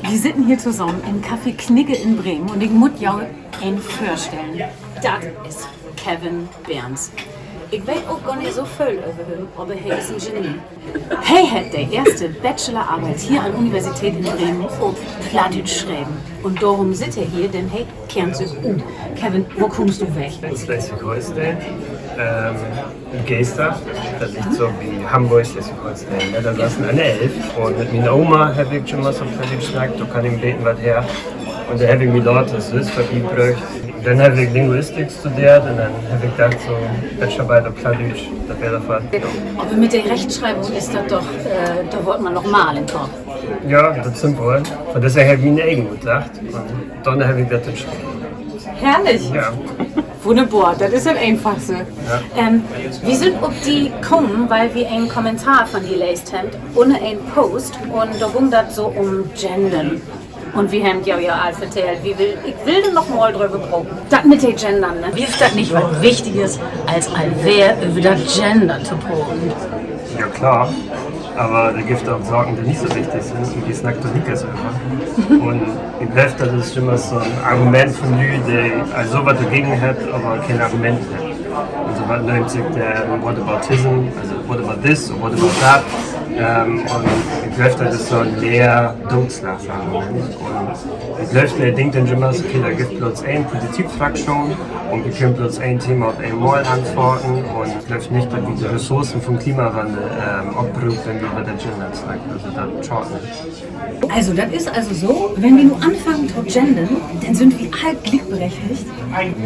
Wir sitzen hier zusammen im Café Knigge in Bremen und ich muss jou einen vorstellen. Das ist Kevin Berns. Ich weiß auch gar nicht so viel über ihn, aber er ist ein Genie. Er hat die erste Bachelorarbeit hier an der Universität in Bremen auf Plattdeutsch geschrieben. Und darum sitzt er hier, denn er kennt sich gut. Kevin, wo kommst du weg? In Schleswig-Holstein, in Geestach, das liegt so wie Hamburg, Schleswig-Holstein. Ja, da saßen eine Elf und mit meiner Oma habe ich schon mal so Plattdeutsch geschnackt, da kann ich beten was her. Und da habe ich mir dort das Süßverbiet gebracht. Dann habe ich Linguistik studiert und dann habe ich gedacht, so Bachelorarbeit auf Plattdeutsch, das wäre doch was. Aber mit der Rechtschreibung ist das doch, da wird man noch mal im Kopf. Ja, das stimmt wohl. Und deswegen habe ich mir Eigen gedacht und dann habe ich das geschrieben. Herrlich! Ja. Wunderbar, das ist das Einfachste. Ja. Wir sind auf die gekommen, weil wir einen Kommentar von dir gelesen haben, ohne einen Post und da ging das so um Gendern. Und wir haben ja alles erzählt, ich will da noch mal drüber gucken. Das mit den Gendern, ne? Wie ist das nicht was Wichtiges, als ein Wer über das Gender zu posten? Ja klar, aber da gibt es auch Sorgen, die nicht so wichtig sind und die snackt doch nicht so immer. Und ich glaube, das ist immer so ein Argument von Leuten, die also sowas dagegen hat, aber kein Argument hat. Also was nennt sich der Whataboutism, also what about this or what about that. Und ich glaube, das ist so ein leer Dunkelschlagsargument. Und ich glaube, der denkt dann immer, okay, da gibt es bloß eine Positivfraktion und wir können bloß ein Thema auf einmal antworten. Und ich glaube nicht, dass wir die Ressourcen vom Klimawandel abbrauchen, wenn wir über den Gender sagen. Also das schaut nicht. Also, das ist also so, wenn wir nur anfangen zu gendern, dann sind wir alle gleichberechtigt.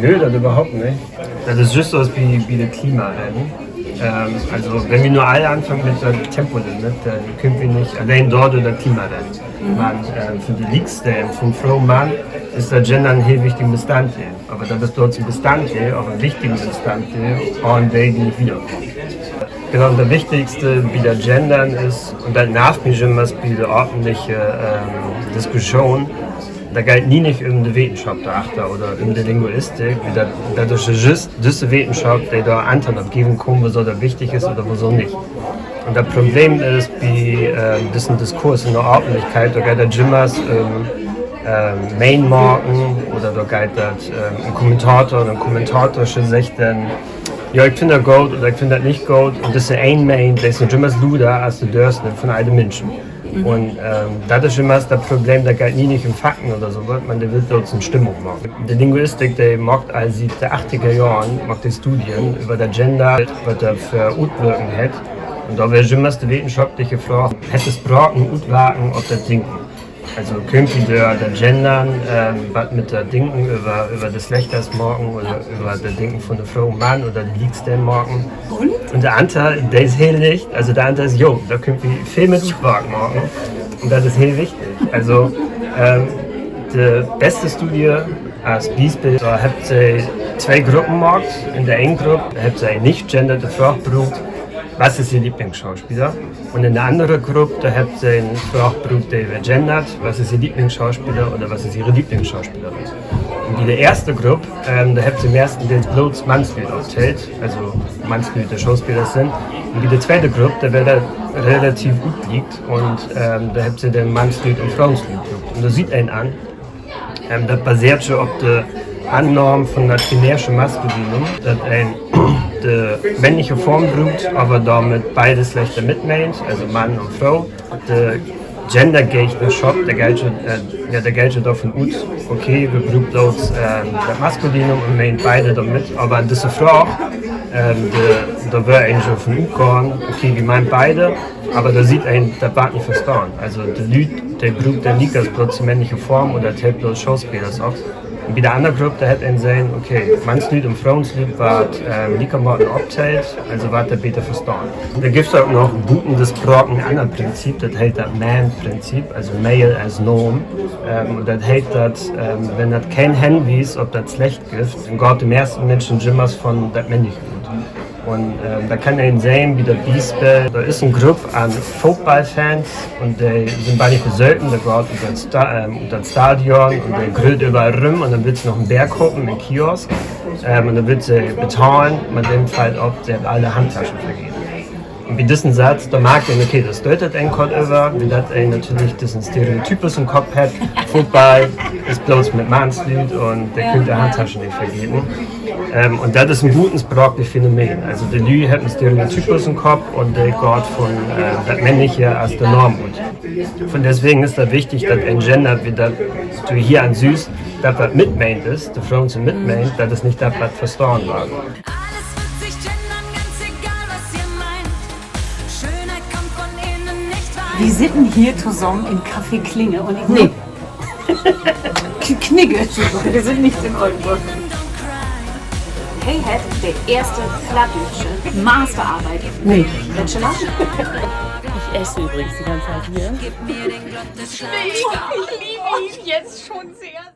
Nö, das überhaupt nicht. Das ist just so wie das Klimarennen. Also wenn wir nur alle anfangen mit dem Tempolimit, dann können wir nicht allein dort oder Klimarennen. Für die Liegste von Frau und Mann ist das Gender ein sehr wichtiger Bestandteil. Aber das ist dort ein Bestandteil, auch ein wichtiger Bestandteil, und der nicht wiederkommt. Genau, das Wichtigste bei der Gendern ist, und das nervt mich immer bei der ordentlichen Diskussion, da geht nie nicht um die Wissenschaft dahinter oder um die Linguistik, das ist just diese Wissenschaft, die da Antwort geben kann, was da wichtig ist oder was nicht. Und das Problem ist bei diesem Diskurs in der Ordentlichkeit, da geht das immer Mainmarken oder da geht das ein Kommentator oder ein Kommentatorische sich dann, ja, ich finde das gut oder ich finde das nicht gut und das ist ein Main, das ist immer luder als die Dörsten von einem Menschen. Und das ist immer das Problem, da geht nie nicht um Fakten oder so, man will dort eine Stimmung machen. Die Linguistik, die macht also seit den 80er Jahren macht die Studien über das Gender, was das für Auswirkungen hat. Und da wäre immer die wissenschaftliche Frage, hätte es brauchen, Auswirkungen auf das Denken. Also können wir das Gendern, was mit der Denken über das Geschlechters morgen oder über das Denken von der Frau und Mann oder die Liegste morgen. Und der Anteil, der ist heel nicht, also der Anteil ist, jo, da können wir viel mit Sprachen machen. Und das ist heel wichtig. Also die beste Studie als Beispiel, da habt ihr zwei Gruppen gemacht. In der einen Gruppe habt ihr eine nicht genderte Frage gebraucht, was ist Ihr Lieblingsschauspieler? Und in der anderen Gruppe, da habt ihr einen Fragberuf, der gendert, was ist Ihr Lieblingsschauspieler oder was ist Ihre Lieblingsschauspielerin? Und in der ersten Gruppe, da habt ihr im ersten Teil bloß Mannsleute aufgeteilt, also Mannsleute Schauspieler sind. Und in der zweiten Gruppe, da wird er relativ gut liegt und da habt ihr den Mannsleute und Frauensleute geguckt. Und da sieht einen an, das basiert schon auf der Annorm von der binärischen Maskulinum, dass ein die männliche Form braucht, aber damit beide Geschlechter mitmeint, also Mann und Frau. Der Gender geht nicht shop, der geht schon davon aus, okay, wir brauchen dort das Maskulinum und meint beide damit, aber diese Frau, da wäre eigentlich schon von ausgegangen, okay, wir meinen beide, aber da sieht ein der Bart nicht verstanden. Also die Leute, die braucht dann nicht als bloß die männliche Form oder die bloß Schauspieler auch. Und bei der anderen Gruppe, da hat einen sehen, okay, Mannslied und Frauenslied war Liedermarken abgeteilt, also war der Beter verstanden. Da gibt es auch noch ein butendes Sprachen, ein anderes Prinzip, das heißt das Man-Prinzip, also Male as Norm. Und das heißt, dass, wenn das kein Hinweis, ob das schlecht gibt, dann geht die meisten Menschen immer von das männlich gut. Und da kann man sehen, wie der Biesbell, da ist eine Gruppe an Footballfans und die sind beide besoffen, der geht über das Stadion und der grillt überall rum und dann wird es noch einen Berg gucken, einen Kiosk und dann wird sie bezahlen, man nimmt halt ob sie alle Handtaschen vergeben. Und bei diesem Satz, da mag ich, okay, das deutet ein Gott über, wie das natürlich diesen Stereotypus im Kopf hat, vorbei, ist bloß mit Mannslied und der könnte Handtaschen nicht vergeben. Und das ist ein gutes sprachliches Phänomen. Also der Lü hat einen Stereotypus im Kopf und der Gott von das Männliche als der Norm und von deswegen ist das wichtig, dass ein Gender, wie das du hier an Süß, das was mitmeint ist, die Frauen sind mitmeint, dass es nicht das was verstorben war. Alles wird sich gendern, ganz egal, was ihr meint. Schönheit kommt von innen, nicht wahr? Wir sitzen hier zusammen im Café Klinge und ich Knigge. Wir sind nicht in Oldenburg. Hey hat der erste Plattdeutsche Masterarbeit. Nee. Bachelor? Ich esse übrigens die ganze Zeit hier. Gib mir den Glottisschlag. Ich liebe ihn jetzt schon sehr.